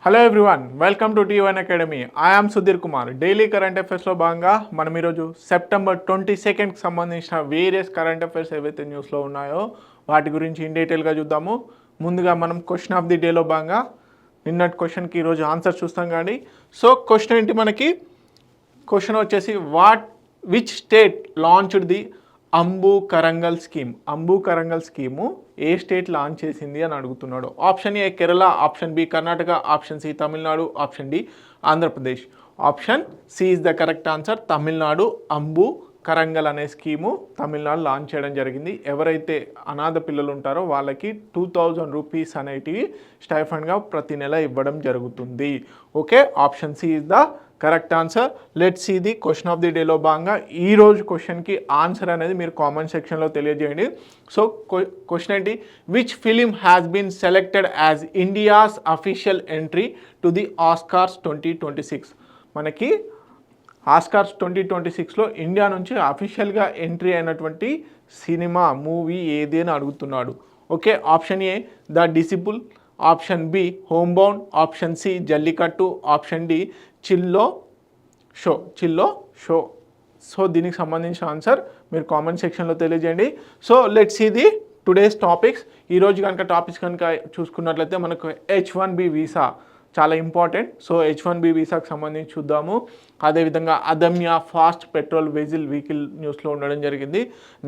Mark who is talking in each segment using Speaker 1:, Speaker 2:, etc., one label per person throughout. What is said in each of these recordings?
Speaker 1: Hello everyone, welcome to T1 academy. I am Sudheer Kumar. Daily current అఫైర్స్లో భాగంగా మనం ఈరోజు సెప్టెంబర్ 22కి సంబంధించిన వేరియస్ కరెంట్ అఫైర్స్ ఏవైతే న్యూస్లో ఉన్నాయో వాటి గురించి ఇన్ డీటెయిల్గా చూద్దాము. ముందుగా మనం క్వశ్చన్ ఆఫ్ ది డేలో భాగంగా నిన్నటి క్వశ్చన్కి ఈరోజు ఆన్సర్ చూస్తాం. కానీ సో క్వశ్చన్ ఏంటి, మనకి క్వశ్చన్ వచ్చేసి which state launched the Anbu Karangal scheme ఏ స్టేట్ లాంచ్ చేసింది అని అడుగుతున్నాడు. Option A Kerala, option B Karnataka, option C Tamil Nadu, option D Andhra Pradesh. Option C is the correct answer. Tamil Nadu Anbu Karangal అనే స్కీము తమిళనాడు లాంచ్ చేయడం జరిగింది. ఎవరైతే అనాథ పిల్లలు ఉంటారో వాళ్ళకి 2000 రూపీస్ అనేటివి స్టైఫండ్గా ప్రతి నెల ఇవ్వడం జరుగుతుంది. Okay, option C is the correct answer. Let's see the question of the డేలో భాగంగా ఈరోజు క్వశ్చన్కి ఆన్సర్ అనేది మీరు కామెంట్ సెక్షన్లో తెలియజేయండి. సో క్వశ్చన్ ఏంటి, which film has been selected as India's official entry to the Oscars 2026. మనకి ఆస్కార్స్ 2026లో ఇండియా నుంచి అఫీషియల్గా ఎంట్రీ అయినటువంటి మూవీ ఏది అని అడుగుతున్నాడు. Okay, option A the disciple, option B home bound, option C Jallikattu, option D Chhello show. So దీనికి సంబంధించిన answer మీరు కామెంట్ సెక్షన్లో తెలియజేయండి. So let's see the today's topics. ఈరోజు కనుక టాపిక్స్ కనుక చూసుకున్నట్లయితే మనకు H1B వీసా చాలా ఇంపార్టెంట్. సో H1B వీసాకు సంబంధించి చూద్దాము. అదేవిధంగా అదమ్య ఫాస్ట్ పెట్రోల్ వెహికల్ న్యూస్లో ఉండడం జరిగింది.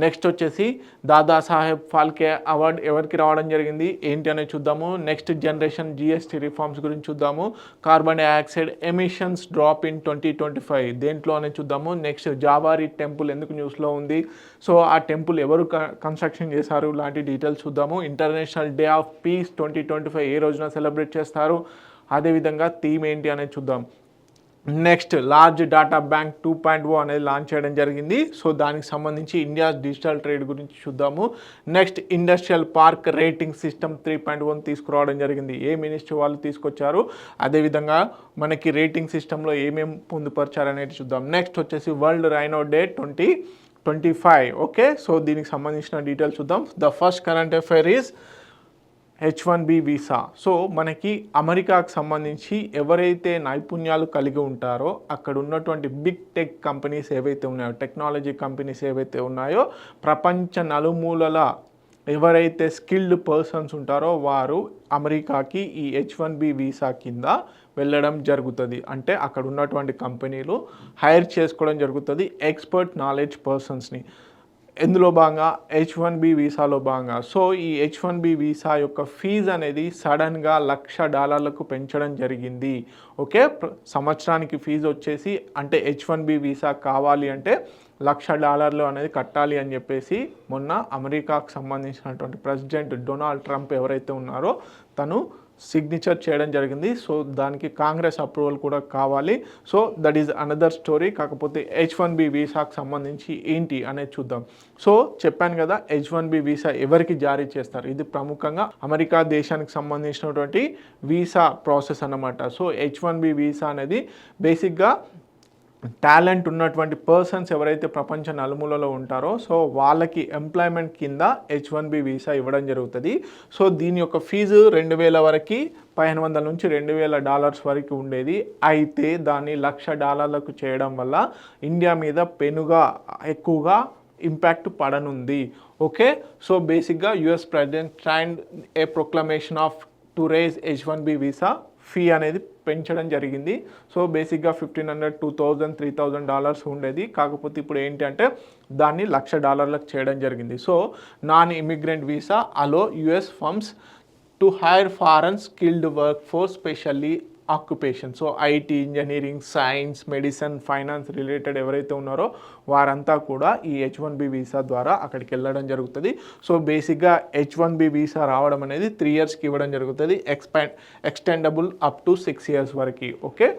Speaker 1: నెక్స్ట్ వచ్చేసి దాదాసాహెబ్ ఫాల్కే అవార్డు ఎవరికి రావడం జరిగింది ఏంటి అనేది చూద్దాము. నెక్స్ట్ జనరేషన్ GST రిఫార్మ్స్ గురించి చూద్దాము. Carbon dioxide emissions drop in 2025 దేంట్లో అనేది చూద్దాము. నెక్స్ట్ జావారి టెంపుల్ ఎందుకు న్యూస్లో ఉంది, సో ఆ టెంపుల్ ఎవరు కన్స్ట్రక్షన్ చేశారు లాంటి డీటెయిల్స్ చూద్దాము. ఇంటర్నేషనల్ డే ఆఫ్ పీస్ 2025 ఏ రోజున సెలబ్రేట్ చేస్తారు, అదేవిధంగా థీమ్ ఏంటి అనేది చూద్దాం. నెక్స్ట్ లార్జ్ డాటా బ్యాంక్ 2.0 అనేది లాంచ్ చేయడం జరిగింది. సో దానికి సంబంధించి ఇండియా డిజిటల్ ట్రేడ్ గురించి చూద్దాము. Next industrial park rating system 3.1 తీసుకురావడం జరిగింది. ఏ మినిస్ట్రీ వాళ్ళు తీసుకొచ్చారు, అదేవిధంగా మనకి రేటింగ్ సిస్టంలో ఏమేమి పొందుపరిచారు అనేది చూద్దాం. నెక్స్ట్ వచ్చేసి world rhino day 2025. Okay, so దీనికి సంబంధించిన డీటెయిల్స్ చూద్దాం. The first current affair is H1B visa. So మనకి అమెరికాకు సంబంధించి ఎవరైతే నైపుణ్యాలు కలిగి ఉంటారో అక్కడ ఉన్నటువంటి బిగ్ టెక్ కంపెనీస్ ఏవైతే ఉన్నాయో, టెక్నాలజీ కంపెనీస్ ఏవైతే ఉన్నాయో, ప్రపంచ నలుమూలల ఎవరైతే స్కిల్డ్ పర్సన్స్ ఉంటారో వారు అమెరికాకి ఈ H1B వీసా కింద వెళ్ళడం జరుగుతుంది. అంటే అక్కడ ఉన్నటువంటి కంపెనీలు హైర్ చేసుకోవడం జరుగుతుంది ఎక్స్పర్ట్ నాలెడ్జ్ పర్సన్స్ని. ఎందులో భాగంగా H1B వీసాలో భాగంగా. సో ఈ H1B వీసా యొక్క ఫీజు అనేది సడన్గా $1,00,000 పెంచడం జరిగింది. ఓకే, సంవత్సరానికి ఫీజు వచ్చేసి అంటే H1B వీసా కావాలి అంటే $1,00,000 అనేది కట్టాలి అని చెప్పేసి మొన్న అమెరికాకు సంబంధించినటువంటి ప్రెసిడెంట్ డొనాల్డ్ ట్రంప్ ఎవరైతే ఉన్నారో తను సిగ్నేచర్ చేయడం జరిగింది. సో దానికి కాంగ్రెస్ అప్రూవల్ కూడా కావాలి. So that is another story. కాకపోతే H1B వీసాకు సంబంధించి ఏంటి అనేది చూద్దాం. సో చెప్పాను కదా, H1B వీసా ఎవరికి జారీ చేస్తారు, ఇది ప్రముఖంగా అమెరికా దేశానికి సంబంధించినటువంటి వీసా ప్రాసెస్ అన్నమాట. సో H1B వీసా అనేది బేసిక్గా టాలెంట్ ఉన్నటువంటి పర్సన్స్ ఎవరైతే ప్రపంచ నలుమూలలో ఉంటారో సో వాళ్ళకి ఎంప్లాయ్మెంట్ కింద H1B వీసా ఇవ్వడం జరుగుతుంది. సో దీని యొక్క ఫీజు 2000 వరకు, $1,500 నుంచి $2,000 వరకు ఉండేది. అయితే దాన్ని $1,00,000 చేయడం వల్ల ఇండియా మీద పెనుగా ఎక్కువగా ఇంపాక్ట్ పడనుంది. ఓకే, సో బేసిక్గా US president signed a proclamation of to raise H1B visa fee అనేది పెంచడం జరిగింది. సో బేసిక్గా $1,500, $2,000, $3,000 ఉండేది. కాకపోతే ఇప్పుడు ఏంటి అంటే దాన్ని $1,00,000 చేయడం జరిగింది. So non immigrant visa allow US firms to hire foreign skilled work force specially occupation. So IT, engineering, science, medicine, finance related ఎవరైతే ఉన్నారో వారంతా కూడా ఈ H1B వీసా ద్వారా అక్కడికి వెళ్ళడం జరుగుతుంది. సో బేసిక్గా H1B వీసా రావడం అనేది 3 ఇయర్స్కి ఇవ్వడం జరుగుతుంది. ఎక్స్టెండబుల్ అప్ టు 6 ఇయర్స్ వరకు. ఓకే,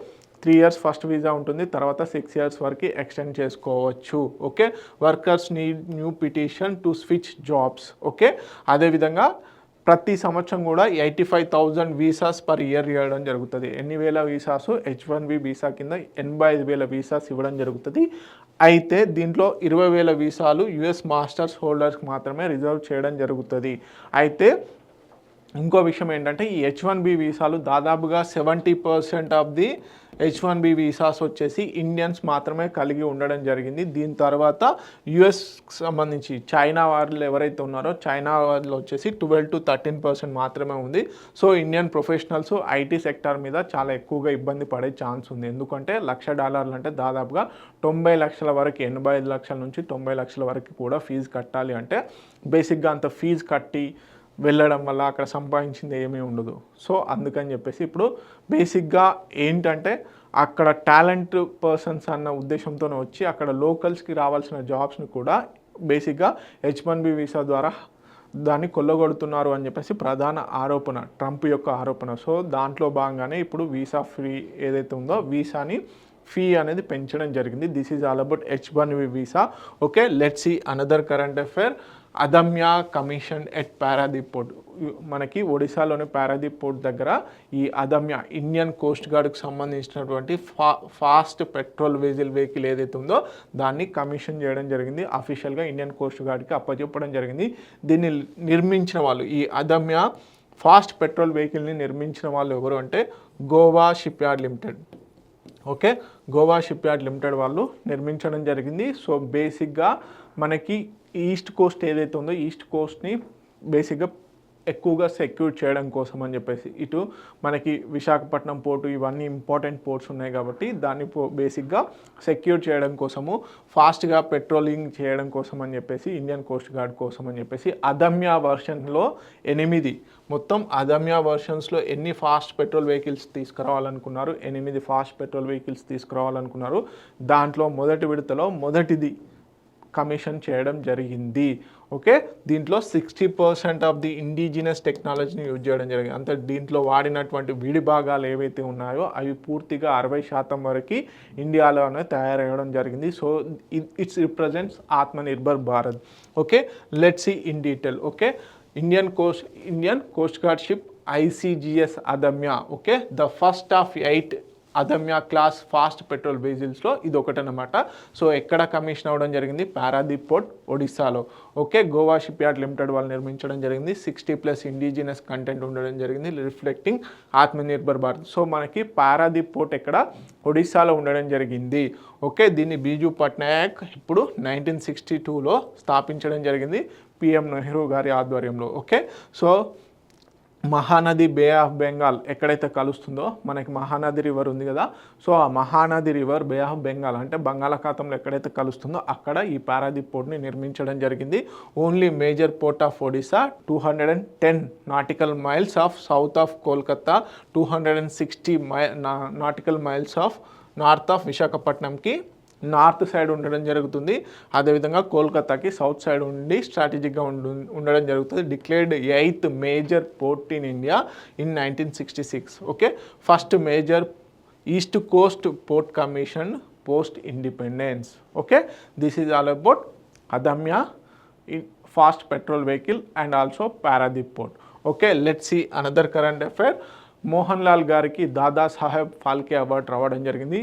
Speaker 1: 3 ఇయర్స్ ఫస్ట్ వీసా ఉంటుంది, తర్వాత 6 ఇయర్స్ వరకు ఎక్స్టెండ్ చేసుకోవచ్చు. Okay, workers need new petition to switch jobs. Okay, అదేవిధంగా ప్రతి సంవత్సరం కూడా 85,000 వీసాస్ పర్ ఇయర్ ఇవ్వడం జరుగుతుంది. ఎన్ని వేల వీసాస్ H1B వీసా కింద 85,000 వీసాస్ ఇవ్వడం జరుగుతుంది. అయితే దీంట్లో 20,000 వీసాలు US మాస్టర్స్ హోల్డర్స్కి మాత్రమే రిజర్వ్ చేయడం జరుగుతుంది. అయితే ఇంకో విషయం ఏంటంటే ఈ H1B వీసాలు దాదాపుగా 70% ఆఫ్ ది H1B వీసాస్ వచ్చేసి ఇండియన్స్ మాత్రమే కలిగి ఉండడం జరిగింది. దీని తర్వాత యుఎస్కి సంబంధించి చైనా వాళ్ళు ఎవరైతే ఉన్నారో చైనా వాళ్ళు వచ్చేసి 12-13% మాత్రమే ఉంది. So Indian professionals IT sector మీద చాలా ఎక్కువగా ఇబ్బంది పడే ఛాన్స్ ఉంది. ఎందుకంటే $1,00,000 అంటే దాదాపుగా 90 లక్షల వరకు, 85 లక్షల నుంచి 90 లక్షల వరకు కూడా ఫీజు కట్టాలి. అంటే బేసిక్గా అంత ఫీజు కట్టి వెళ్ళడం వల్ల అక్కడ సంపాదించింది ఏమీ ఉండదు. సో అందుకని చెప్పేసి ఇప్పుడు బేసిక్గా ఏంటంటే అక్కడ టాలెంట్ పర్సన్స్ అన్న ఉద్దేశంతోనే వచ్చి అక్కడ లోకల్స్కి రావాల్సిన జాబ్స్ని కూడా బేసిక్గా H1B వీసా ద్వారా దాన్ని కొల్లగొడుతున్నారు అని చెప్పేసి ప్రధాన ఆరోపణ, ట్రంప్ యొక్క ఆరోపణ. సో దాంట్లో భాగంగానే ఇప్పుడు వీసా ఫ్రీ ఏదైతే ఉందో వీసాని ఫీ అనేది పెంచడం జరిగింది. This is all about H1B visa. Okay, let's see another current affair. Adamya commission at Paradip port. మనకి ఒడిశాలోని పారాదీప్ పోర్ట్ దగ్గర ఈ అదమ్య ఇండియన్ కోస్ట్ గార్డ్కి సంబంధించినటువంటి ఫాస్ట్ పెట్రోల్ వెహికల్ ఏదైతే ఉందో దాన్ని కమిషన్ చేయడం జరిగింది. అఫీషియల్గా ఇండియన్ కోస్ట్ గార్డ్కి అప్పచెప్పడం జరిగింది. దీన్ని నిర్మించిన వాళ్ళు, ఈ అదమ్య ఫాస్ట్ పెట్రోల్ వెహికల్ని నిర్మించిన వాళ్ళు ఎవరు అంటే Goa shipyard limited. Okay, Goa shipyard limited వాళ్ళు నిర్మించడం జరిగింది. సో బేసిక్గా మనకి ఈస్ట్ కోస్ట్ ఏదైతే ఉందో ఈస్ట్ కోస్ట్ని బేసిక్గా ఎక్కువగా సెక్యూర్ చేయడం కోసం అని చెప్పేసి, ఇటు మనకి విశాఖపట్నం పోర్టు ఇవన్నీ ఇంపార్టెంట్ పోర్ట్స్ ఉన్నాయి కాబట్టి దాన్ని బేసిక్గా సెక్యూర్ చేయడం కోసము, ఫాస్ట్గా పెట్రోలింగ్ చేయడం కోసం అని చెప్పేసి, ఇండియన్ కోస్ట్ గార్డ్ కోసం అని చెప్పేసి అదమ్య వర్షన్లో 8 మొత్తం అదమ్య వర్షన్స్లో ఎన్ని ఫాస్ట్ పెట్రోల్ వెహికల్స్ తీసుకురావాలనుకున్నారు, 8 ఫాస్ట్ పెట్రోల్ వెహికల్స్ తీసుకురావాలనుకున్నారు. దాంట్లో మొదటి విడతలో మొదటిది కమిషన్ చేయడం జరిగింది. ఓకే, దీంట్లో 60% ఆఫ్ ది ఇండిజినస్ టెక్నాలజీని యూజ్ చేయడం జరిగింది. అంటే దీంట్లో వాడినటువంటి విడి భాగాలు ఏవైతే ఉన్నాయో అవి పూర్తిగా 60% వరకు ఇండియాలోనే తయారయ్యడం జరిగింది. So it's represents Atmanirbhar Bharat. Okay, let's see in detail. Okay, Indian coast guard ship ICGS Adamya. Okay, the first of 8 Adamya class fast patrol వెహికల్స్లో ఇది ఒకటనమాట. సో ఎక్కడ కమిషన్ అవ్వడం జరిగింది? పారాదీప్ పోర్ట్, ఒడిశాలో. Okay, Goa shipyard limited వాళ్ళు నిర్మించడం జరిగింది. 60+ ఇండిజినస్ కంటెంట్ ఉండడం జరిగింది, రిఫ్లెక్టింగ్ ఆత్మనిర్భర్ భారత్. సో మనకి పారాదీప్ పోర్ట్ ఎక్కడ? ఒడిశాలో ఉండడం జరిగింది. ఓకే, దీన్ని బీజు పట్నాయక్ ఇప్పుడు 1962లో స్థాపించడం జరిగింది, PM నెహ్రూ గారి ఆధ్వర్యంలో. Okay, so Mahanadi bay of Bengal ఎక్కడైతే కలుస్తుందో మనకి మహానది రివర్ ఉంది కదా, సో ఆ Mahanadi river bay of Bengal అంటే బంగాళాఖాతంలో ఎక్కడైతే కలుస్తుందో అక్కడ ఈ పారాదీప్ పోర్ట్ని నిర్మించడం జరిగింది. Only major port of Odisha, 210 nautical miles of south of Kolkata, 260 nautical miles of north of విశాఖపట్నంకి నార్త్ సైడ్ ఉండడం జరుగుతుంది. అదేవిధంగా కోల్కతాకి సౌత్ సైడ్ ఉండి స్ట్రాటజిక్గా ఉండడం జరుగుతుంది. Declared 8th major port in India in 1966. Okay, first major east coast port commission post independence. Okay, this is all about Adamya fast patrol vehicle and also Paradip port. Okay, let's see another current affair. Mohan Lal గారికి Dada Saheb Phalke award రావడం జరిగింది.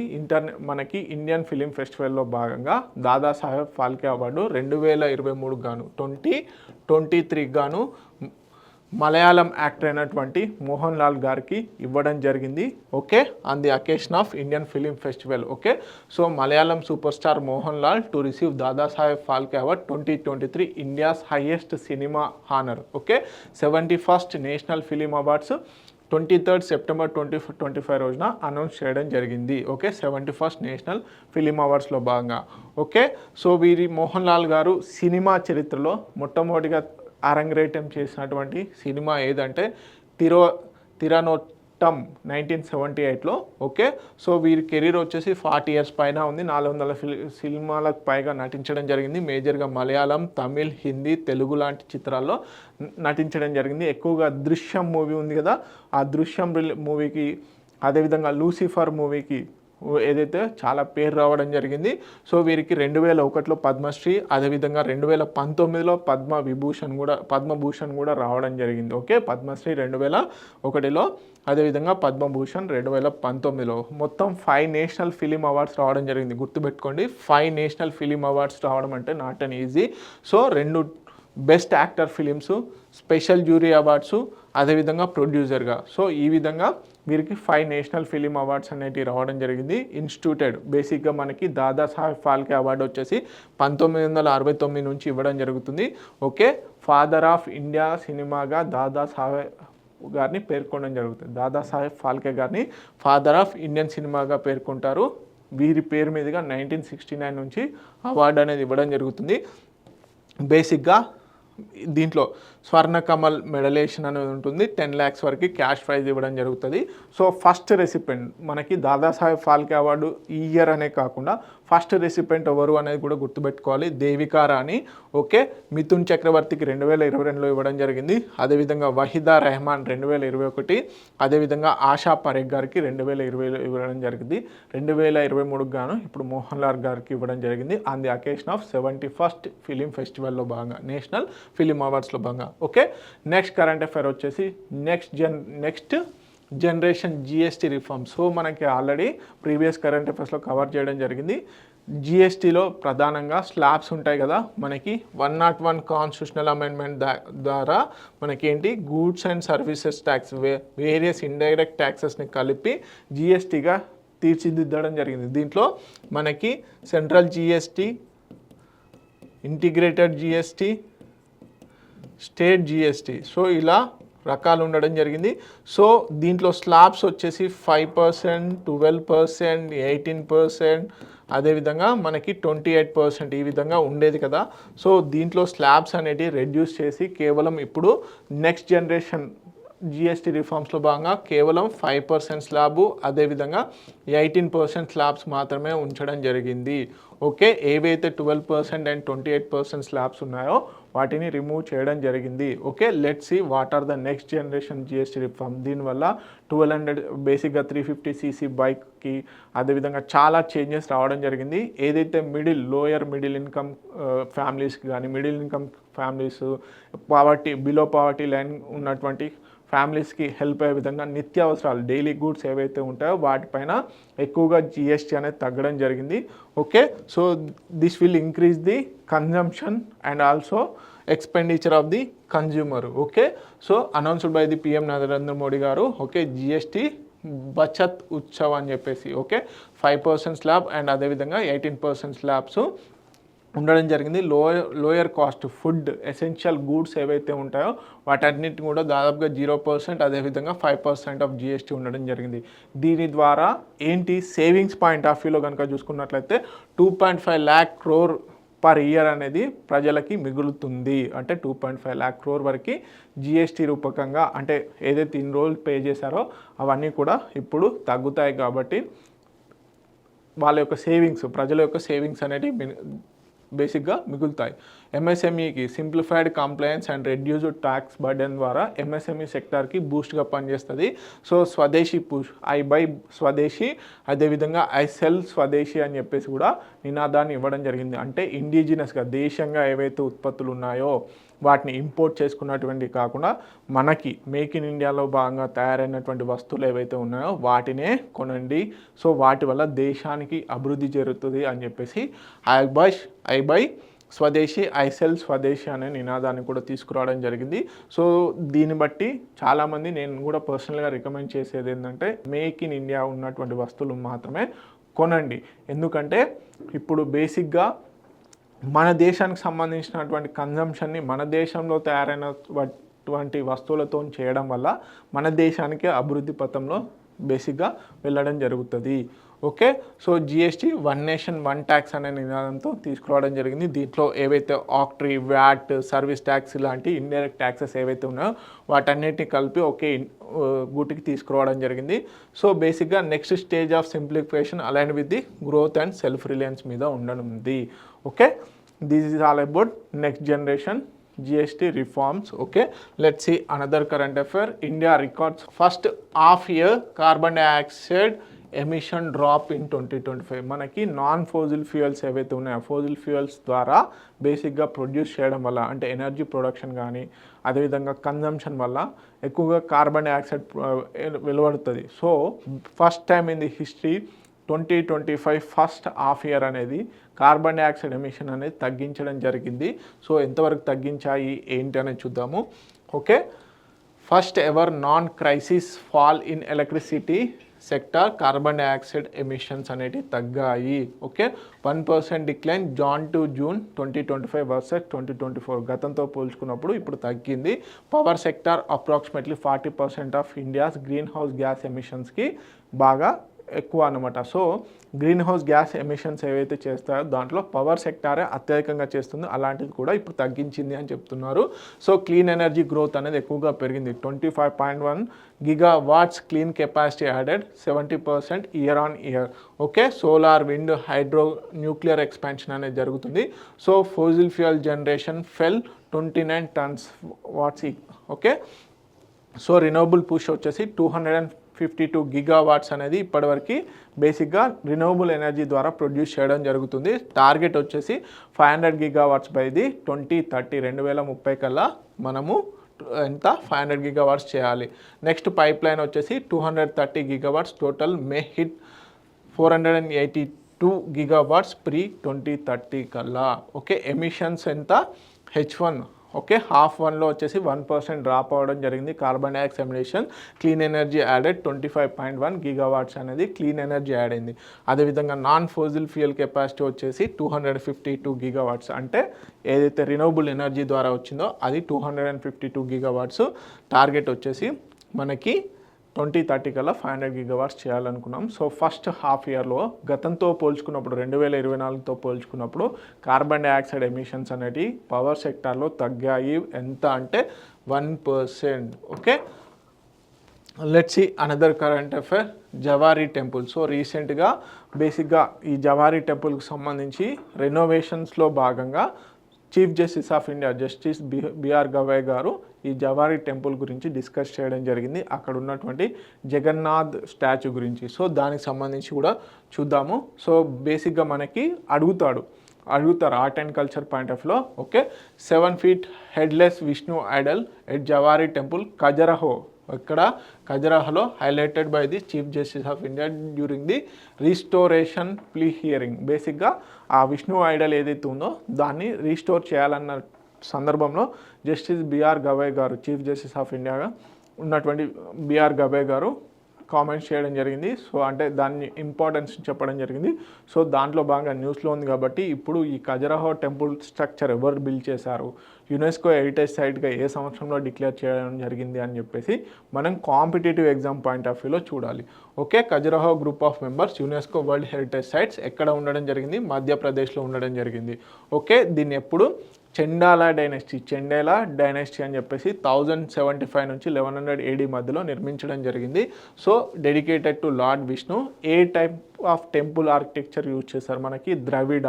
Speaker 1: మనకి Indian film ఫెస్టివల్లో భాగంగా Dada Saheb Phalke award 2023 గాను 2023 గాను Malayalam actor అయినటువంటి మోహన్ లాల్ గారికి ఇవ్వడం జరిగింది. Okay, on the occasion of Indian film festival. Okay, so Malayalam super star Mohan Lal to receive Dada Saheb Phalke award 2023, India's highest cinema honour. Okay, 71st national film awards 23rd September 2025 రోజున అనౌన్స్ చేయడం జరిగింది. ఓకే, 71st నేషనల్ ఫిలిం అవార్డ్స్లో భాగంగా. Okay, so వీరి మోహన్ లాల్ గారు cinema చరిత్రలో మొట్టమొదటిగా అరంగేట్రం చేసినటువంటి సినిమా ఏదంటే తిరనోట్టం 1978లో. ఓకే, సో వీరి కెరీర్ వచ్చేసి 40 years పైన ఉంది. 400 సినిమాలకు పైగా నటించడం జరిగింది. మేజర్గా మలయాళం, తమిళ్, హిందీ, తెలుగు లాంటి చిత్రాల్లో నటించడం జరిగింది. ఎక్కువగా దృశ్యం మూవీ ఉంది కదా, ఆ దృశ్యం మూవీకి, అదేవిధంగా లూసిఫర్ మూవీకి ఏదైతే చాలా పేరు రావడం జరిగింది. సో వీరికి 2001లో పద్మశ్రీ, అదేవిధంగా 2019లో పద్మభూషణ్ కూడా రావడం జరిగింది. ఓకే, పద్మశ్రీ 2001లో, అదేవిధంగా పద్మభూషణ్ 2019లో. మొత్తం 5 నేషనల్ ఫిలిం అవార్డ్స్ రావడం జరిగింది. గుర్తుపెట్టుకోండి, 5 నేషనల్ ఫిలిం అవార్డ్స్ రావడం అంటే not an easy. So best actor films, special jury awards, అదేవిధంగా ప్రొడ్యూసర్గా. సో ఈ విధంగా వీరికి 5 నేషనల్ ఫిలిం అవార్డ్స్ అనేటివి రావడం జరిగింది. ఇన్స్టిట్యూటెడ్ బేసిక్గా మనకి దాదాసాహెబ్ ఫాల్కే అవార్డు వచ్చేసి 1969 నుంచి ఇవ్వడం జరుగుతుంది. ఓకే, ఫాదర్ ఆఫ్ ఇండియా సినిమాగా దాదాసాహెబ్ గారిని పేర్కొనడం జరుగుతుంది. దాదాసాహెబ్ ఫాల్కే గారిని ఫాదర్ ఆఫ్ ఇండియన్ సినిమాగా పేర్కొంటారు. వీరి పేరు మీదుగా 1969 నుంచి అవార్డు అనేది ఇవ్వడం జరుగుతుంది. బేసిక్గా దీంట్లో స్వర్ణ కమల్ మెడలేషన్ అనేది ఉంటుంది. 10 lakhs వరకు క్యాష్ ప్రైజ్ ఇవ్వడం జరుగుతుంది. సో ఫస్ట్ రెసిపెంట్ మనకి దాదాసాహెబ్ ఫాల్కే అవార్డు ఈ ఇయర్ అనే కాకుండా ఫస్ట్ రెసిపెంట్ ఎవరు అనేది కూడా గుర్తుపెట్టుకోవాలి, దేవికా రాణి. ఓకే, మిథున్ చక్రవర్తికి 2022లో ఇవ్వడం జరిగింది. అదేవిధంగా వహీదా రెహమాన్ 2021, అదేవిధంగా ఆశా పరేఖ్ గారికి 2020లో ఇవ్వడం జరిగింది. 2023కు గాను ఇప్పుడు మోహన్ లాల్ గారికి ఇవ్వడం జరిగింది on the occasion of 71st film ఫెస్టివల్లో భాగంగా, నేషనల్ ఫిలిం అవార్డ్స్లో భాగంగా. ఓకే, నెక్స్ట్ కరెంట్ అఫైర్ వచ్చేసి next generation GST reform. So మనకి ఆల్రెడీ ప్రీవియస్ కరెంట్ అఫైర్స్లో కవర్ చేయడం జరిగింది. జిఎస్టీలో ప్రధానంగా స్లాబ్స్ ఉంటాయి కదా, మనకి 101 కాన్స్టిట్యూషనల్ అమెండ్మెంట్ ద్వారా మనకి ఏంటి goods and services tax, various indirect ట్యాక్సెస్ని కలిపి జిఎస్టీగా తీర్చిదిద్దడం జరిగింది. దీంట్లో మనకి central GST, integrated GST, state GST, so ఇలా రకాలు ఉండడం జరిగింది. సో దీంట్లో స్లాబ్స్ వచ్చేసి 5%, 12%, 18%, అదేవిధంగా మనకి 28% ఈ విధంగా ఉండేది కదా. సో దీంట్లో స్లాబ్స్ అనేటివి రెడ్యూస్ చేసి కేవలం ఇప్పుడు నెక్స్ట్ జనరేషన్ జిఎస్టీ రిఫార్మ్స్లో భాగంగా కేవలం 5% స్లాబు, అదేవిధంగా 18% స్లాబ్స్ మాత్రమే ఉంచడం జరిగింది. ఓకే, ఏవైతే 12% అండ్ 28% స్లాబ్స్ ఉన్నాయో వాటిని రిమూవ్ చేయడం జరిగింది. Okay, let's see what are the next generation GST reform. దీనివల్ల 1200 బేసిక్గా 350cc బైక్కి అదేవిధంగా చాలా చేంజెస్ రావడం జరిగింది. ఏదైతే లోయర్ మిడిల్ ఇన్కమ్ ఫ్యామిలీస్కి కానీ, middle income families, below poverty line ఉన్నటువంటి ఫ్యామిలీస్కి హెల్ప్ అయ్యే విధంగా నిత్యావసరాలు డైలీ గూడ్స్ ఏవైతే ఉంటాయో వాటిపైన ఎక్కువగా జిఎస్టీ అనేది తగ్గడం జరిగింది. Okay, so this will increase the consumption and also expenditure of the consumer. Okay, so announced by the PM Narendra Modi గారు. ఓకే, జిఎస్టీ బచత్ ఉత్సవ్ అని చెప్పేసి. ఓకే, 5% స్లాబ్ అండ్ అదేవిధంగా 18% స్లాబ్స్ ఉండడం జరిగింది. Lower cost food essential goods ఏవైతే ఉంటాయో వాటన్నిటిని కూడా దాదాపుగా 0%, అదేవిధంగా 5% ఆఫ్ జిఎస్టీ ఉండడం జరిగింది. దీని ద్వారా ఏంటి సేవింగ్స్ పాయింట్ ఆఫ్ వ్యూలో కనుక చూసుకున్నట్లయితే 2.5 lakh crore పర్ ఇయర్ అనేది ప్రజలకి మిగులుతుంది. అంటే 2.5 lakh crore వరకు జిఎస్టీ రూపకంగా, అంటే ఏదైతే ఇన్ని రోజులు పే చేశారో అవన్నీ కూడా ఇప్పుడు తగ్గుతాయి. కాబట్టి వాళ్ళ యొక్క సేవింగ్స్, ప్రజల యొక్క సేవింగ్స్ అనేవి బేసిక్గా మిగులుతాయి. ఎంఎస్ఎంఈకి simplified compliance and reduced tax burden ద్వారా ఎంఎస్ఎంఈ సెక్టార్కి బూస్ట్గా పనిచేస్తుంది. సో స్వదేశీ పుష్, ఐ బై స్వదేశీ, అదేవిధంగా ఐ సెల్ స్వదేశీ అని చెప్పేసి కూడా నినాదాన్ని ఇవ్వడం జరిగింది. అంటే ఇండిజినస్గా దేశంగా ఏవైతే ఉత్పత్తులు ఉన్నాయో వాటిని ఇంపోర్ట్ చేసుకున్నటువంటి కాకుండా మనకి మేక్ ఇన్ ఇండియాలో భాగంగా తయారైనటువంటి వస్తువులు ఏవైతే ఉన్నాయో వాటినే కొనండి. సో వాటి వల్ల దేశానికి అభివృద్ధి జరుగుతుంది అని చెప్పేసి ఐ బై స్వదేశీ, ఐ సెల్ స్వదేశీ అనే నినాదాన్ని కూడా తీసుకురావడం జరిగింది. సో దీన్ని బట్టి చాలామంది, నేను కూడా పర్సనల్గా రికమెండ్ చేసేది ఏంటంటే మేక్ ఇన్ ఇండియా ఉన్నటువంటి వస్తువులు మాత్రమే కొనండి. ఎందుకంటే ఇప్పుడు బేసిక్గా మన దేశానికి సంబంధించినటువంటి కన్జంప్షన్ని మన దేశంలో తయారైనటువంటి వస్తువులతో చేయడం వల్ల మన దేశానికి అభివృద్ధి పథంలో బేసిక్గా వెళ్ళడం జరుగుతుంది. Okay, so GST 1 nation 1 tax అనే నినాదంతో తీసుకురావడం జరిగింది. దీంట్లో ఏవైతే ఆక్టరీ, వ్యాట్, సర్వీస్ ట్యాక్స్ ఇలాంటి ఇండైరెక్ట్ ట్యాక్సెస్ ఏవైతే ఉన్నాయో వాటన్నిటిని కలిపి ఒకే గూటికి తీసుకురావడం జరిగింది. సో బేసిక్గా next stage of simplification align with the growth and self reliance మీద ఉండనుంది. Okay, this is all about next generation GST reforms. Okay, let's see another current affair. India records first half year carbon dioxide emission drop in 2025. మనకి non ఫోజిల్ fuels ఏవైతే ఉన్నాయో ఫోజిల్ fuels ద్వారా బేసిక్గా produce చేయడం వల్ల, అంటే ఎనర్జీ ప్రొడక్షన్ కానీ అదేవిధంగా కన్జంప్షన్ వల్ల ఎక్కువగా కార్బన్ డైఆక్సైడ్ వెలువడుతుంది. So first time in the history 2025 first half year అనేది కార్బన్ డైఆక్సైడ్ ఎమిషన్ అనేది తగ్గించడం జరిగింది. సో ఎంతవరకు తగ్గించాయి ఏంటి అనేది చూద్దాము. Okay, first ever non crisis fall in electricity sector carbon dioxide emissions అనేవి తగ్గాయి. Okay, 1% decline Jan to June 2025 versus 2024 గతంతో పోల్చుకున్నప్పుడు ఇప్పుడు తగ్గింది. Power sector approximately 40% of India's green house gas ఎమిషన్స్కి బాగా ఎక్కువ అనమాట. So green house gas emissions ఏవైతే చేస్తారో దాంట్లో పవర్ సెక్టారే అత్యధికంగా చేస్తుంది, అలాంటిది కూడా ఇప్పుడు తగ్గించింది అని చెప్తున్నారు. సో క్లీన్ ఎనర్జీ గ్రోత్ అనేది ఎక్కువగా పెరిగింది. 25.1 GW clean capacity added 70% year on year. Okay, solar, wind, hydro, nuclear expansion అనేది జరుగుతుంది. So fossil fuel generation fell 29 tons watts. Okay, so renewable push వచ్చేసి 252 GW అనేది ఇప్పటివరకు బేసిక్గా రినోవబుల్ ఎనర్జీ ద్వారా ప్రొడ్యూస్ చేయడం జరుగుతుంది. టార్గెట్ వచ్చేసి 500 GW బై ది 2030 2030 కల్లా మనము ఎంత 500 GW చేయాలి. నెక్స్ట్ పైప్ లైన్ వచ్చేసి 230 GW, టోటల్ మే హిట్ 482 GW ప్రీ 2030 కల్లా. ఓకే, ఎమిషన్స్ ఎంత H1. ఓకే, హాఫ్ వన్లో వచ్చేసి 1% డ్రాప్ అవ్వడం జరిగింది carbon dioxide emission. Clean energy added 25.1 GW అనేది క్లీన్ ఎనర్జీ యాడ్ అయింది. అదేవిధంగా నాన్ ఫోజిల్ ఫ్యూయల్ కెపాసిటీ వచ్చేసి 252 GW, అంటే ఏదైతే రినోవబుల్ ఎనర్జీ ద్వారా వచ్చిందో అది 252 GW. టార్గెట్ వచ్చేసి మనకి 2030 కల్లా 500 GW చేయాలనుకున్నాం. సో ఫస్ట్ హాఫ్ ఇయర్లో గతంతో పోల్చుకున్నప్పుడు 2024తో పోల్చుకున్నప్పుడు కార్బన్ డైఆక్సైడ్ ఎమిషన్స్ అనేవి పవర్ సెక్టార్లో తగ్గాయి. ఎంత అంటే 1%. Okay, let's see another current affair, Javari temple. So రీసెంట్గా బేసిక్గా ఈ జవారీ టెంపుల్కి సంబంధించి రెనోవేషన్స్లో భాగంగా chief justice of India justice BR Gavai garu ఈ జవారీ టెంపుల్ గురించి డిస్కస్ చేయడం జరిగింది, అక్కడ ఉన్నటువంటి జగన్నాథ్ స్టాచ్యూ గురించి. సో దానికి సంబంధించి కూడా చూద్దాము. సో బేసిక్గా మనకి అడుగుతారు art and culture point of వ్యూలో. Okay, 7 feet headless Vishnu idol at Javari temple Khajuraho. ఇక్కడ ఖజరాహోలో highlighted by the chief justice of India during the restoration plea hearing. బేసిక్గా ఆ విష్ణు ఐడల్ ఏదైతే ఉందో దాన్ని రీస్టోర్ చేయాలన్న సందర్భంలో జస్టిస్ బిఆర్ గవాయ్ గారు, చీఫ్ జస్టిస్ ఆఫ్ ఇండియాగా ఉన్నటువంటి బిఆర్ గవాయ్ గారు కామెంట్స్ చేయడం జరిగింది. సో అంటే దాన్ని ఇంపార్టెన్స్ చెప్పడం జరిగింది. సో దాంట్లో బాగా న్యూస్లో ఉంది కాబట్టి ఇప్పుడు ఈ ఖజురాహో టెంపుల్ స్ట్రక్చర్ ఎవరు బిల్డ్ చేశారు, యునెస్కో హెరిటేజ్ సైట్గా ఏ సంవత్సరంలో డిక్లేర్ చేయడం జరిగింది అని చెప్పేసి మనం కాంపిటేటివ్ ఎగ్జామ్ పాయింట్ ఆఫ్ వ్యూలో చూడాలి. Okay, Khajuraho group of members UNESCO world heritage sites ఎక్కడ ఉండడం జరిగింది, మధ్యప్రదేశ్లో ఉండడం జరిగింది. ఓకే, దీన్ని ఎప్పుడు చెండాల డైనెస్టీ అని చెప్పేసి 1075 నుంచి 1100 AD మధ్యలో నిర్మించడం జరిగింది. So dedicated to lord Vishnu. A type of temple architecture use చేశారు, మనకి ద్రవిడ,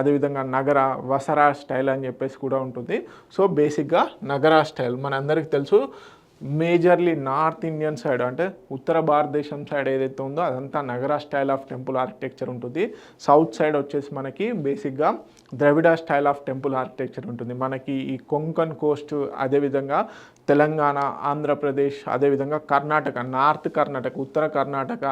Speaker 1: అదేవిధంగా నగర, వసరా స్టైల్ అని చెప్పేసి కూడా ఉంటుంది. సో బేసిక్గా నగరా స్టైల్ మనందరికీ తెలుసు, మేజర్లీ నార్త్ ఇండియన్ సైడ్ అంటే ఉత్తర భారతదేశం సైడ్ ఏదైతే ఉందో అదంతా నగరా స్టైల్ ఆఫ్ టెంపుల్ ఆర్కిటెక్చర్ ఉంటుంది. సౌత్ సైడ్ వచ్చేసి మనకి బేసిక్గా ద్రవిడ స్టైల్ ఆఫ్ టెంపుల్ ఆర్కిటెక్చర్ ఉంటుంది. మనకి ఈ కొంకన్ కోస్ట్, అదేవిధంగా తెలంగాణ, ఆంధ్రప్రదేశ్, అదేవిధంగా కర్ణాటక, నార్త్ కర్ణాటక, ఉత్తర కర్ణాటక,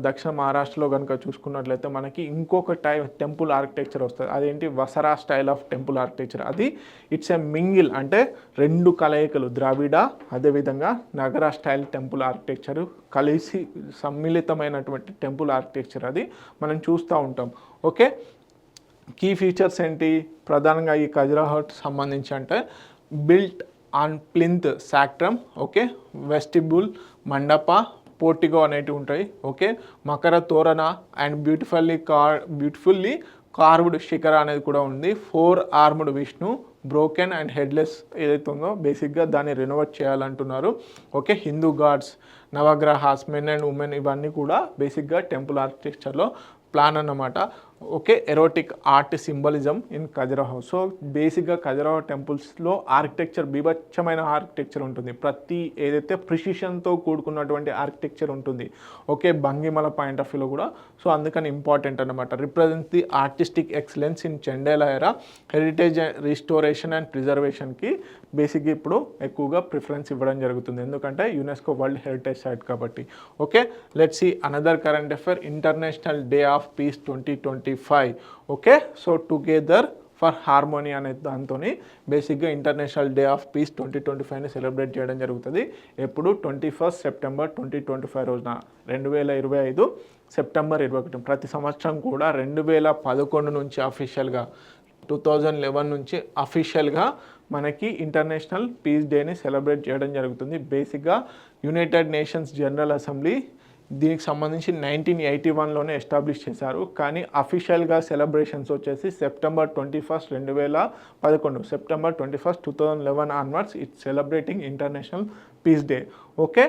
Speaker 1: దక్షిణ మహారాష్ట్రలో కనుక చూసుకున్నట్లయితే మనకి ఇంకొక టెంపుల్ ఆర్కిటెక్చర్ వస్తుంది. అదేంటి, వసరా స్టైల్ ఆఫ్ టెంపుల్ ఆర్కిటెక్చర్. అది ఇట్స్ ఏ మింగిల్, అంటే రెండు కలయికలు, ద్రావిడ అదేవిధంగా నగర స్టైల్ టెంపుల్ ఆర్కిటెక్చర్ కలిసి సమ్మిళితమైనటువంటి టెంపుల్ ఆర్కిటెక్చర్ అది మనం చూస్తూ ఉంటాం. ఓకే, కీ ఫీచర్స్ ఏంటి ప్రధానంగా ఈ ఖజురాహోకి సంబంధించి అంటే built on plinth sanctum, okay, vestibule, mandapa, portico అనేటివి ఉంటాయి. Okay, Makar తోరణ and beautifully carved శిఖర అనేది కూడా ఉంది. 4 armed Vishnu, broken and headless ఏదైతే ఉందో బేసిక్గా దాన్ని రెనోవేట్ చేయాలంటున్నారు. Okay, Hindu gods, navagrahas, men and women ఇవన్నీ కూడా బేసిక్గా టెంపుల్ ఆర్కిటెక్చర్లో ప్లాన్ అన్నమాట. Okay, erotic art symbolism in Khajuraho. So బేసిక్గా ఖజురాహో టెంపుల్స్లో ఆర్కిటెక్చర్ బీభత్సమైన ఆర్కిటెక్చర్ ఉంటుంది. ప్రతి ఏదైతే ప్రిసిషన్తో కూడుకున్నటువంటి ఆర్కిటెక్చర్ ఉంటుంది. ఓకే, భంగిమల పాయింట్ ఆఫ్ వ్యూలో కూడా. సో అందుకని ఇంపార్టెంట్ అనమాట. Represents the artistic excellence in Chandela ఎరా, హెరిటేజ్ రిస్టోరేషన్ అండ్ ప్రిజర్వేషన్కి బేసిక్గా ఇప్పుడు ఎక్కువగా ప్రిఫరెన్స్ ఇవ్వడం జరుగుతుంది, ఎందుకంటే యునెస్కో వరల్డ్ హెరిటేజ్ సైట్ కాబట్టి. Okay, let's see another current affair, international day of peace 2025. Okay, so together for harmony అనే దాంతో బేసిక్గా ఇంటర్నేషనల్ డే ఆఫ్ పీస్ 2025ని సెలబ్రేట్ చేయడం జరుగుతుంది. ఎప్పుడు 21 సెప్టెంబర్ 2025 రోజున, 2025 సెప్టెంబర్ 21. ప్రతి సంవత్సరం కూడా 2011 నుంచి అఫీషియల్గా 2011 నుంచి అఫీషియల్గా మనకి ఇంటర్నేషనల్ పీస్ డేని సెలబ్రేట్ చేయడం జరుగుతుంది. బేసిక్గా యునైటెడ్ నేషన్స్ జనరల్ అసెంబ్లీ దీనికి సంబంధించి 1981లోనే ఎస్టాబ్లిష్ చేశారు, కానీ అఫీషియల్గా సెలబ్రేషన్స్ వచ్చేసి September 21, 2011, September 21, 2011 onwards it's celebrating international peace day. Okay,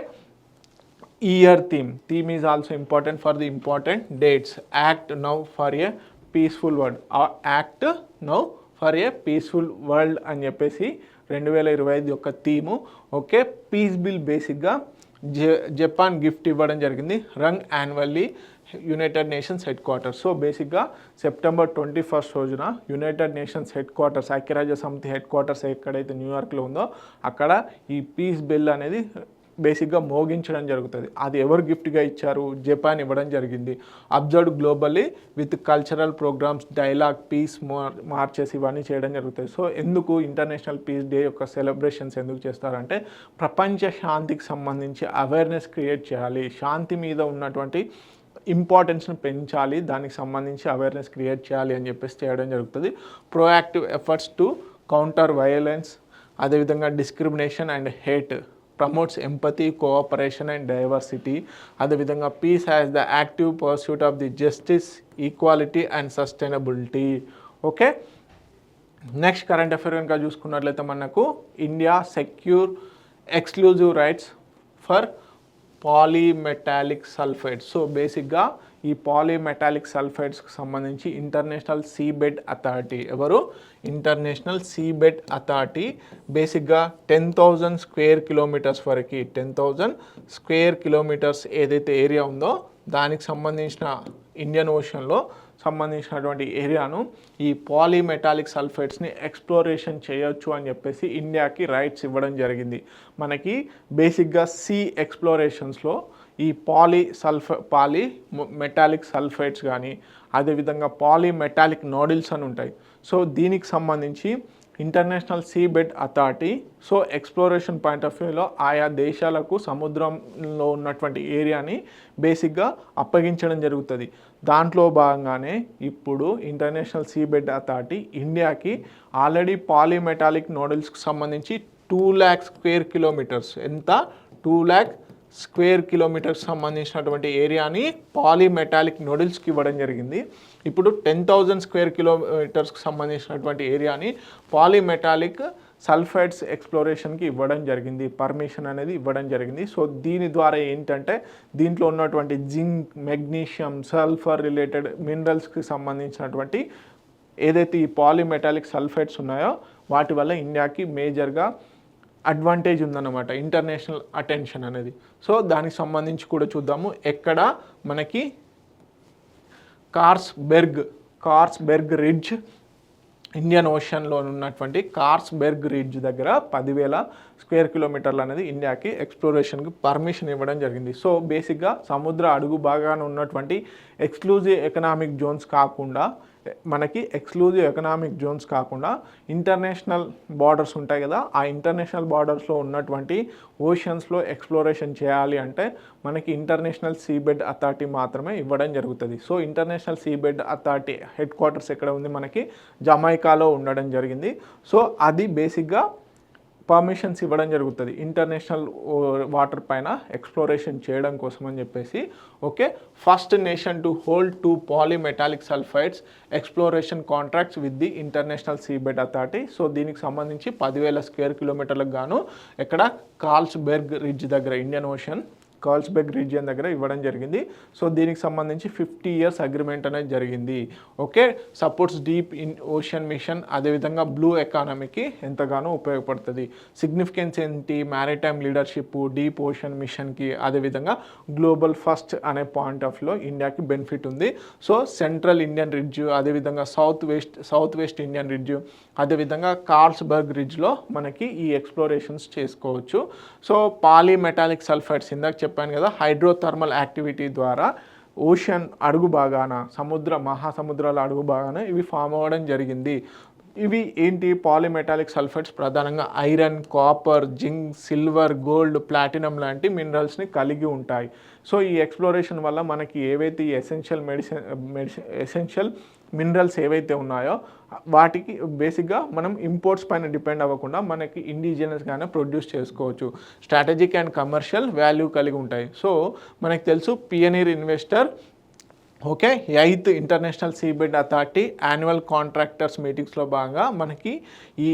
Speaker 1: year theme is also important for the important dates. Act now for a peaceful world, or act now for a peaceful world అని చెప్పేసి 2025 యొక్క theme. Okay, peace bell బేసిక్గా Japan gift ఇవ్వడం జరిగింది, rung annually United Nations headquarters. So బేసిక్గా September 21 రోజున United Nations head quarters, ఐక్యరాజ్య సమితి హెడ్ క్వార్టర్స్ ఎక్కడైతే న్యూయార్క్లో ఉందో అక్కడ ఈ పీస్ బిల్ అనేది బేసిక్గా మోగించడం జరుగుతుంది. అది ఎవరు గిఫ్ట్గా ఇచ్చారు? జపాన్ ఇవ్వడం జరిగింది. Observed globally with cultural programmes, dialogue, peace marches ఇవన్నీ చేయడం జరుగుతుంది. సో ఎందుకు ఇంటర్నేషనల్ పీస్ డే యొక్క సెలబ్రేషన్స్ ఎందుకు చేస్తారంటే ప్రపంచ శాంతికి సంబంధించి అవేర్నెస్ క్రియేట్ చేయాలి, శాంతి మీద ఉన్నటువంటి ఇంపార్టెన్స్ని పెంచాలి, దానికి సంబంధించి అవేర్నెస్ క్రియేట్ చేయాలి అని చెప్పేసి చేయడం జరుగుతుంది. Proactive efforts to counter violence, అదేవిధంగా discrimination and hate, promotes empathy, cooperation and diversity, అదేవిధంగా peace has the active pursuit of the justice, equality and sustainability. Okay, next current affair కనుక చూసుకున్నట్లయితే మనకు India secure exclusive rights for polymetallic sulphides. So బేసిక్గా ఈ polymetallic సల్ఫైడ్స్కి సంబంధించి international seabed authority, ఎవరు? International seabed authority బేసిక్గా 10,000 స్క్వేర్ కిలోమీటర్స్ వరకు, 10,000 స్క్వేర్ కిలోమీటర్స్ ఏదైతే ఏరియా ఉందో దానికి సంబంధించిన ఇండియన్ ఓషన్లో సంబంధించినటువంటి ఏరియాను ఈ పాలీమెటాలిక్ సల్ఫైడ్స్ని ఎక్స్ప్లోరేషన్ చేయొచ్చు అని చెప్పేసి ఇండియాకి రైట్స్ ఇవ్వడం జరిగింది. మనకి బేసిక్గా సీ ఎక్స్ప్లోరేషన్స్లో ఈ మెటాలిక్ సల్ఫైడ్స్ కానీ అదేవిధంగా పాలీమెటాలిక్ నోడిల్స్ అని ఉంటాయి. సో దీనికి సంబంధించి international seabed authority so exploration point of వ్యూలో ఆయా దేశాలకు సముద్రంలో ఉన్నటువంటి ఏరియాని బేసిక్గా అప్పగించడం జరుగుతుంది. దాంట్లో భాగంగానే ఇప్పుడు ఇంటర్నేషనల్ సీబెడ్ అథారిటీ ఇండియాకి ఆల్రెడీ పాలీమెటాలిక్ నోడిల్స్కి సంబంధించి 2 lakh స్క్వేర్ కిలోమీటర్స్, ఎంత? 2 lakh స్క్వేర్ కిలోమీటర్స్ సంబంధించినటువంటి ఏరియాని పాలీమెటాలిక్ నోడిల్స్కి ఇవ్వడం జరిగింది. ఇప్పుడు 10,000 స్క్వేర్ కిలోమీటర్స్కి సంబంధించినటువంటి ఏరియాని పాలీమెటాలిక్ సల్ఫైడ్స్ ఎక్స్ప్లోరేషన్కి ఇవ్వడం జరిగింది, పర్మిషన్ అనేది ఇవ్వడం జరిగింది. సో దీని ద్వారా ఏంటంటే దీంట్లో ఉన్నటువంటి జింక్, మెగ్నీషియం, సల్ఫర్ రిలేటెడ్ మినరల్స్కి సంబంధించినటువంటి ఏదైతే ఈ పాలీమెటాలిక్ సల్ఫైడ్స్ ఉన్నాయో వాటి వల్ల ఇండియాకి మేజర్గా అడ్వాంటేజ్ ఉందన్నమాట, ఇంటర్నేషనల్ అటెన్షన్ అనేది. సో దానికి సంబంధించి కూడా చూద్దాము. ఎక్కడ మనకి కార్స్బెర్గ్ రిడ్జ్, ఇండియన్ ఓషన్లో ఉన్నటువంటి కార్స్బెర్గ్ రిడ్జ్ దగ్గర 10,000 స్క్వేర్ కిలోమీటర్లు అనేది ఇండియాకి ఎక్స్ప్లోరేషన్కి పర్మిషన్ ఇవ్వడం జరిగింది. సో బేసిక్గా సముద్ర అడుగు భాగాన ఉన్నటువంటి ఎక్స్క్లూజివ్ ఎకనామిక్ జోన్స్ కాకుండా ఇంటర్నేషనల్ బార్డర్స్ ఉంటాయి కదా, ఆ ఇంటర్నేషనల్ బార్డర్స్లో ఉన్నటువంటి ఓషన్స్లో ఎక్స్ప్లోరేషన్ చేయాలి అంటే మనకి ఇంటర్నేషనల్ సీబెడ్ అథారిటీ మాత్రమే ఇవ్వడం జరుగుతుంది. So international seabed authority headquarters ఎక్కడ ఉంది? మనకి జమైకాలో ఉండడం జరిగింది. సో అది బేసిక్గా పర్మిషన్స్ ఇవ్వడం జరుగుతుంది ఇంటర్నేషనల్ వాటర్ పైన ఎక్స్ప్లోరేషన్ చేయడం కోసం అని చెప్పేసి. Okay, first nation to hold 2 polymetallic sulphides exploration contracts with the international seabed authority. So దీనికి సంబంధించి 10,000 స్క్వేర్ కిలోమీటర్లకు గాను ఇక్కడ కార్స్బెర్గ్ రిడ్జ్ దగ్గర, ఇండియన్ ఓషన్ కార్ల్స్బర్గ్ రీజియన్ దగ్గర ఇవ్వడం జరిగింది. సో దీనికి సంబంధించి 50 years అగ్రిమెంట్ అనేది జరిగింది. Okay, supports deep in ocean mission, అదేవిధంగా బ్లూ ఎకానమీకి ఎంతగానో ఉపయోగపడుతుంది. సిగ్నిఫికెన్స్ ఏంటి, మ్యారిటైమ్ లీడర్షిప్, డీప్ ఓషన్ మిషన్కి, అదేవిధంగా గ్లోబల్ ఫస్ట్ అనే పాయింట్ ఆఫ్ వ్యూలో ఇండియాకి బెనిఫిట్ ఉంది. సో సెంట్రల్ ఇండియన్ రిడ్జ్, అదేవిధంగా సౌత్ వెస్ట్ ఇండియన్ రిడ్జ్, అదేవిధంగా కార్ల్స్బర్గ్ రిడ్జ్లో మనకి ఈ ఎక్స్ప్లోరేషన్స్ చేసుకోవచ్చు. సో పాలీమెటాలిక్ సల్ఫైడ్స్ ఇందాక చెప్పాను కదా, హైడ్రోథర్మల్ యాక్టివిటీ ద్వారా ఓషన్ అడుగు భాగాన, మహాసముద్రాల అడుగు భాగాన ఇవి ఫామ్ అవ్వడం జరిగింది. ఇవి ఏంటి, పాలీమెటాలిక్ సల్ఫైడ్స్ ప్రధానంగా iron, copper, zinc, silver, gold, platinum లాంటి మినరల్స్ని కలిగి ఉంటాయి. సో ఈ ఎక్స్ప్లోరేషన్ వల్ల మనకి ఏవైతే ఈ ఎసెన్షియల్ మినరల్స్ ఏవైతే ఉన్నాయో వాటికి బేసిక్గా మనం ఇంపోర్ట్స్ పైన డిపెండ్ అవ్వకుండా మనకి ఇండిజినస్గానే ప్రొడ్యూస్ చేసుకోవచ్చు. స్ట్రాటజిక్ అండ్ కమర్షియల్ వాల్యూ కలిగి ఉంటాయి. సో మనకు తెలుసు pioneer investor, okay, 8th international seabed authority annual contractors మీటింగ్స్లో భాగంగా మనకి ఈ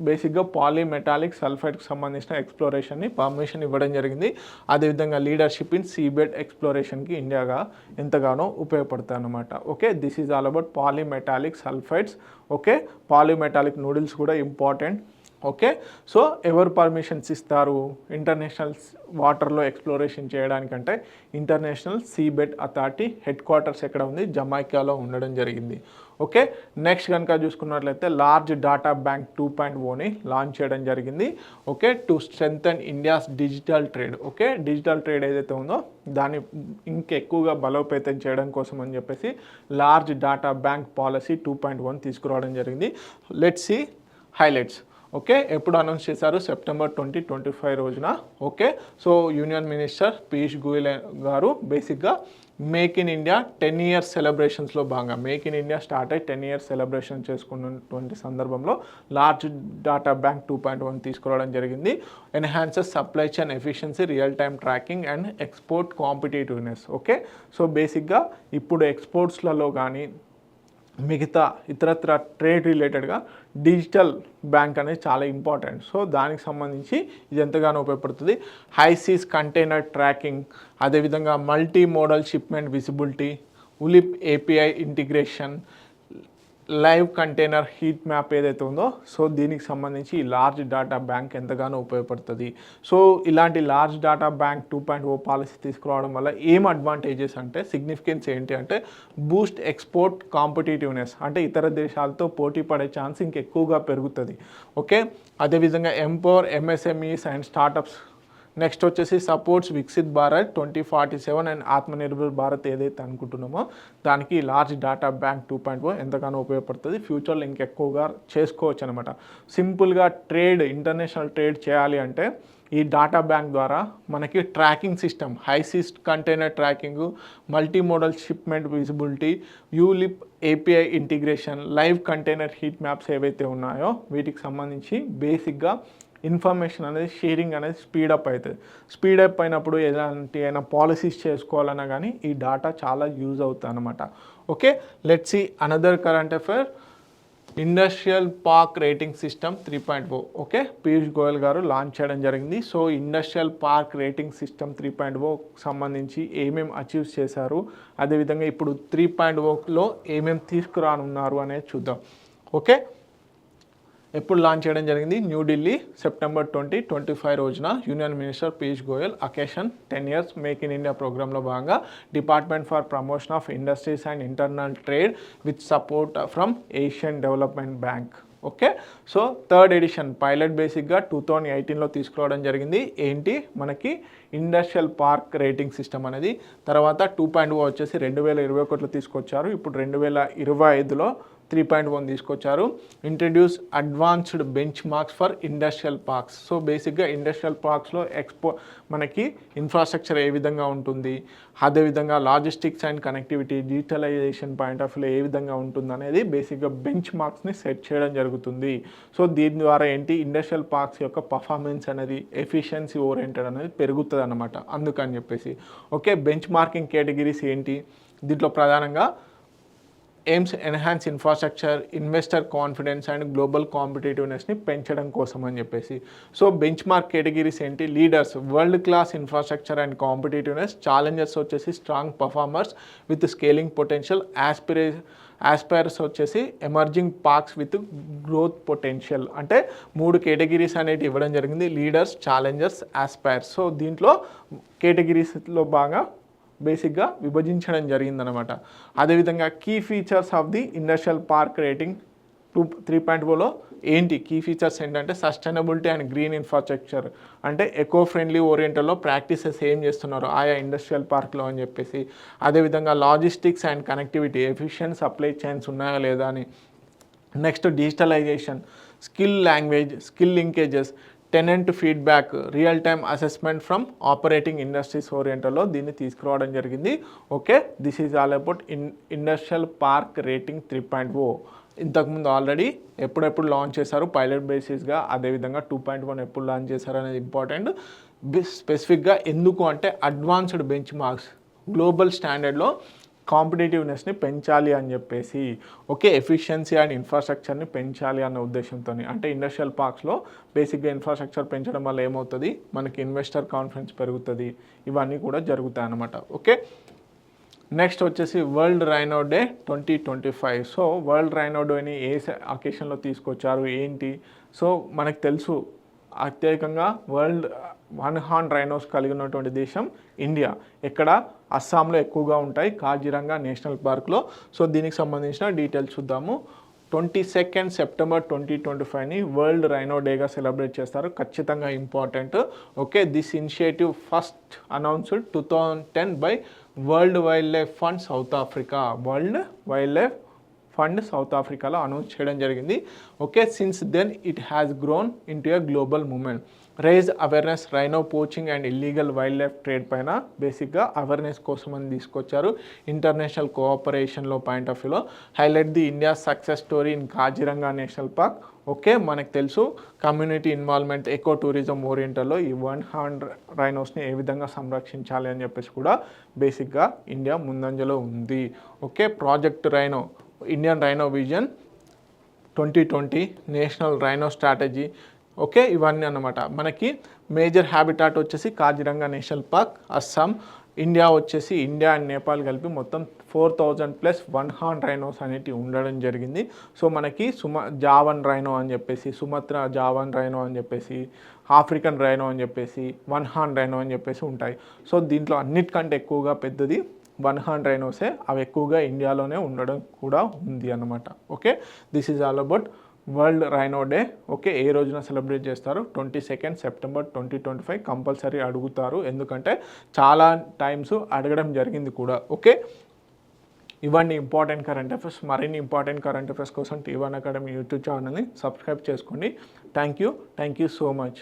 Speaker 1: బేసిక్గా పాలీమెటాలిక్ సల్ఫైడ్కి సంబంధించిన ఎక్స్ప్లోరేషన్ని పర్మిషన్ ఇవ్వడం జరిగింది. అదేవిధంగా లీడర్షిప్ ఇన్ సీబెడ్ ఎక్స్ప్లోరేషన్కి ఇండియాగా ఎంతగానో ఉపయోగపడుతుంది అన్నమాట. Okay, this is all about polymetallic sulphides. Okay, polymetallic nodules కూడా ఇంపార్టెంట్. ఓకే, సో ఎవరు పర్మిషన్స్ ఇస్తారు ఇంటర్నేషనల్ వాటర్లో ఎక్స్ప్లోరేషన్ చేయడానికంటే? International seabed authority headquarters ఎక్కడ ఉంది, జమైకాలో ఉండడం జరిగింది. ఓకే, నెక్స్ట్ కనుక చూసుకున్నట్లయితే లార్జ్ డాటా బ్యాంక్ 2.0ని లాంచ్ చేయడం జరిగింది. Okay, to strengthen India's digital trade. Okay, digital trade ఏదైతే ఉందో దాన్ని ఇంకెక్కువగా బలోపేతం చేయడం కోసం అని చెప్పేసి లార్జ్ డాటా బ్యాంక్ పాలసీ 2.1 తీసుకురావడం జరిగింది. Let's see highlights. ఓకే, ఎప్పుడు అనౌన్స్ చేశారు? September 2025 రోజున. Okay, so union minister Piyush Goyal గారు బేసిక్గా మేక్ ఇన్ ఇండియా 10 years సెలబ్రేషన్స్లో భాగంగా, మేక్ ఇన్ ఇండియా స్టార్ట్ అయ్యి 10 years సెలబ్రేషన్ చేసుకున్నటువంటి సందర్భంలో లార్జ్ డాటా బ్యాంక్ 2.1 తీసుకురావడం జరిగింది. Enhances supply chain efficiency, real time tracking and export competitiveness. Okay, so బేసిక్గా ఇప్పుడు ఎక్స్పోర్ట్స్లలో కానీ మిగతా ఇతరత్ర ట్రేడ్ రిలేటెడ్గా డిజిటల్ బ్యాంక్ అనేది చాలా ఇంపార్టెంట్. సో దానికి సంబంధించి ఇది ఎంతగానో ఉపయోగపడుతుంది. హై సీస్ కంటైనర్ ట్రాకింగ్, అదేవిధంగా multi modal shipment visibility, ULIP API integration, live container heat map ఏదైతే ఉందో, సో దీనికి సంబంధించి ఈ లార్జ్ డాటా బ్యాంక్ ఎంతగానో ఉపయోగపడుతుంది. సో ఇలాంటి లార్జ్ డాటా బ్యాంక్ 2.0 పాలసీ తీసుకురావడం వల్ల ఏం అడ్వాంటేజెస్ అంటే, సిగ్నిఫికెన్స్ ఏంటి అంటే, బూస్ట్ ఎక్స్పోర్ట్ కాంపిటేటివ్నెస్, అంటే ఇతర దేశాలతో పోటీ పడే ఛాన్స్ ఇంకెక్కువగా పెరుగుతుంది. ఓకే, అదేవిధంగా empower MSMEs and startups. Next వచ్చేసి సపోర్ట్స్ వికసిత్ భారత్ 2047 అండ్ ఆత్మనిర్భర్ భారత్ ఏదైతే అనుకుంటున్నామో దానికి లార్జ్ డాటా బ్యాంక్ 2.0 ఎంతగానో ఉపయోగపడుతుంది. ఫ్యూచర్లో ఇంకెక్కువగా చేసుకోవచ్చు అనమాట. సింపుల్గా ట్రేడ్, ఇంటర్నేషనల్ ట్రేడ్ చేయాలి అంటే ఈ డాటా బ్యాంక్ ద్వారా మనకి tracking system, high seas container tracking, multi modal shipment visibility, ULIP API integration, live container heat maps ఏవైతే ఉన్నాయో వీటికి సంబంధించి బేసిక్గా ఇన్ఫర్మేషన్ అనేది షేరింగ్ అనేది స్పీడప్ అవుతుంది. స్పీడప్ అయినప్పుడు ఎలాంటి అయినా పాలసీస్ చేసుకోవాలన్నా కానీ ఈ డాటా చాలా యూజ్ అవుతుంది అనమాట. Okay, let's see another current affair. Industrial park rating system 3.0. Okay, Piyush Goyal గారు లాంచ్ చేయడం జరిగింది. So industrial park rating system 3.0 సంబంధించి ఏమేమి అచీవ్ చేశారు, అదేవిధంగా ఇప్పుడు 3.0లో ఏమేమి తీసుకురానున్నారు అనేది చూద్దాం. ఓకే, ఎప్పుడు లాంచ్ చేయడం జరిగింది? న్యూఢిల్లీ September 2025 రోజున union minister Piyush Goyal occasion 10 years make in India ప్రోగ్రాంలో భాగంగా department for promotion of industries and internal trade with support from Asian development bank. Okay, so 3rd edition pilot బేసిక్గా 2018లో తీసుకురావడం జరిగింది. ఏంటి మనకి ఇండస్ట్రియల్ పార్క్ రేటింగ్ సిస్టమ్ అనేది. తర్వాత 2.0 వచ్చేసి 2021లో తీసుకొచ్చారు. ఇప్పుడు 2025లో 3.1 తీసుకొచ్చారు. Introduce advanced benchmarks for industrial parks. So బేసిక్గా ఇండస్ట్రియల్ పార్క్స్లో మనకి ఇన్ఫ్రాస్ట్రక్చర్ ఏ విధంగా ఉంటుంది, అదేవిధంగా logistics and connectivity, digitalisation point of వ్యూలో ఏ విధంగా ఉంటుంది అనేది బేసిక్గా బెంచ్ మార్క్స్ని సెట్ చేయడం జరుగుతుంది. సో దీని ద్వారా ఏంటి, ఇండస్ట్రియల్ పార్క్స్ యొక్క పర్ఫార్మెన్స్ అనేది, ఎఫిషియన్సీ ఓరియంటెడ్ అనేది పెరుగుతుంది అన్నమాట. అందుకని చెప్పేసి ఓకే, బెంచ్ మార్కింగ్ కేటగిరీస్ ఏంటి, దీంట్లో ప్రధానంగా aims enhance infrastructure, investor confidence and global కాంపిటేటివ్నెస్ని పెంచడం కోసం అని చెప్పేసి. సో బెంచ్ మార్క్ కేటగిరీస్ ఏంటి? Leaders, world class infrastructure and competitiveness. Challengers వచ్చేసి strong performers with scaling potential. Aspires వచ్చేసి emerging parks with growth potential. అంటే 3 కేటగిరీస్ అనేవి ఇవ్వడం జరిగింది, లీడర్స్, ఛాలెంజర్స్, ఆస్పైర్స్. సో దీంట్లో కేటగిరీస్లో బాగా బేసిక్గా విభజించడం జరిగిందనమాట. అదేవిధంగా key features of the industrial park rating 3.0లో ఏంటి కీ ఫీచర్స్ ఏంటంటే సస్టైనబిలిటీ అండ్ గ్రీన్ ఇన్ఫ్రాస్ట్రక్చర్, అంటే ఎకో ఫ్రెండ్లీ ఓరియంటల్లో ప్రాక్టీసెస్ ఏం చేస్తున్నారు ఆయా ఇండస్ట్రియల్ పార్క్లో అని చెప్పేసి. అదేవిధంగా logistics and connectivity, efficient supply chains ఉన్నాయా లేదా అని. Next digitalisation, skill language, skill linkages, tenant feedback, real time assessment from operating industries ఓరియంటల్లో దీన్ని తీసుకురావడం జరిగింది. Okay, this is all about industrial park rating 3.0. ఇంతకుముందు ఆల్రెడీ ఎప్పుడెప్పుడు లాంచ్ చేశారు పైలట్ బేసిస్గా, అదేవిధంగా 2.1 ఎప్పుడు లాంచ్ చేశారు అనేది ఇంపార్టెంట్. స్పెసిఫిక్గా ఎందుకు అంటే అడ్వాన్స్డ్ బెంచ్ మార్క్స్ గ్లోబల్ స్టాండర్డ్లో కాంపిటేటివ్నెస్ని పెంచాలి అని చెప్పేసి. ఓకే, ఎఫిషియన్సీ అండ్ ఇన్ఫ్రాస్ట్రక్చర్ని పెంచాలి అన్న ఉద్దేశంతో. అంటే ఇండస్ట్రియల్ పార్క్స్లో బేసిక్గా ఇన్ఫ్రాస్ట్రక్చర్ పెంచడం వల్ల ఏమవుతుంది, మనకి ఇన్వెస్టర్ కాన్ఫిడెన్స్ పెరుగుతుంది, ఇవన్నీ కూడా జరుగుతాయి అన్నమాట. ఓకే, నెక్స్ట్ వచ్చేసి world rhino day 2025. So world rhino డేని ఏ అకేషన్లో తీసుకొచ్చారు ఏంటి? సో మనకు తెలుసు అత్యధికంగా వరల్డ్ 1 హార్న్ రైనోస్ కలిగి ఉన్నటువంటి దేశం ఇండియా. ఎక్కడ? అస్సాంలో ఎక్కువగా ఉంటాయి, కాజిరంగా నేషనల్ పార్క్లో. సో దీనికి సంబంధించిన డీటెయిల్స్ చూద్దాము. 22 సెప్టెంబర్ 2025ని వరల్డ్ రైనో డేగా సెలబ్రేట్ చేస్తారు, ఖచ్చితంగా important. Okay, this initiative first announced 2010 by world wild life fund South Africa. World wild life fund South ఆఫ్రికాలో అనౌన్స్ చేయడం జరిగింది. Okay, since then it has grown into a global movement. Raise awareness rhino poaching and illegal wild life trade పైన బేసిక్గా awareness కోసం అని తీసుకొచ్చారు. International కోఆపరేషన్లో point of వ్యూలో highlight the India success story in Kaziranga national park. Okay, మనకు తెలుసు community involvement, eco tourism ఓరియంటల్లో ఈ 1 హార్న్ రైనోస్ని ఏ విధంగా సంరక్షించాలి అని చెప్పేసి కూడా బేసిక్గా ఇండియా ముందంజలో ఉంది. Okay, project rhino, Indian rhino vision 2020, national rhino strategy. Okay, ఇవన్నీ అన్నమాట. మనకి మేజర్ హ్యాబిటాట్ వచ్చేసి Kaziranga national park, Assam. India వచ్చేసి ఇండియా అండ్ నేపాల్ కలిపి మొత్తం 4000+ 1 హార్న్ రైనోస్ అనేటివి ఉండడం జరిగింది. సో మనకి జావన్ రైనో అని చెప్పేసి, సుమత్రా జావన్ రైనో అని చెప్పేసి, ఆఫ్రికన్ రైనో అని చెప్పేసి, 1 హార్న్ రైనో అని చెప్పేసి ఉంటాయి. సో దీంట్లో అన్నిటికంటే ఎక్కువగా పెద్దది 1 హార్న్ రైనోసే. అవి ఎక్కువగా ఇండియాలోనే ఉండడం కూడా ఉంది అన్నమాట. Okay, this is all about world rhino day. Okay, ఏ రోజున సెలబ్రేట్ చేస్తారు? 22 సెప్టెంబర్ 2025. కంపల్సరీ అడుగుతారు, ఎందుకంటే చాలా టైమ్స్ అడగడం జరిగింది కూడా. ఓకే, ఇవన్నీ ఇంపార్టెంట్ కరెంట్ అఫైర్స్. మరిన్ని ఇంపార్టెంట్ కరెంట్ అఫైర్స్ కోసం T1 అకాడమీ యూట్యూబ్ ఛానల్ని సబ్స్క్రైబ్ చేసుకోండి. Thank you so much.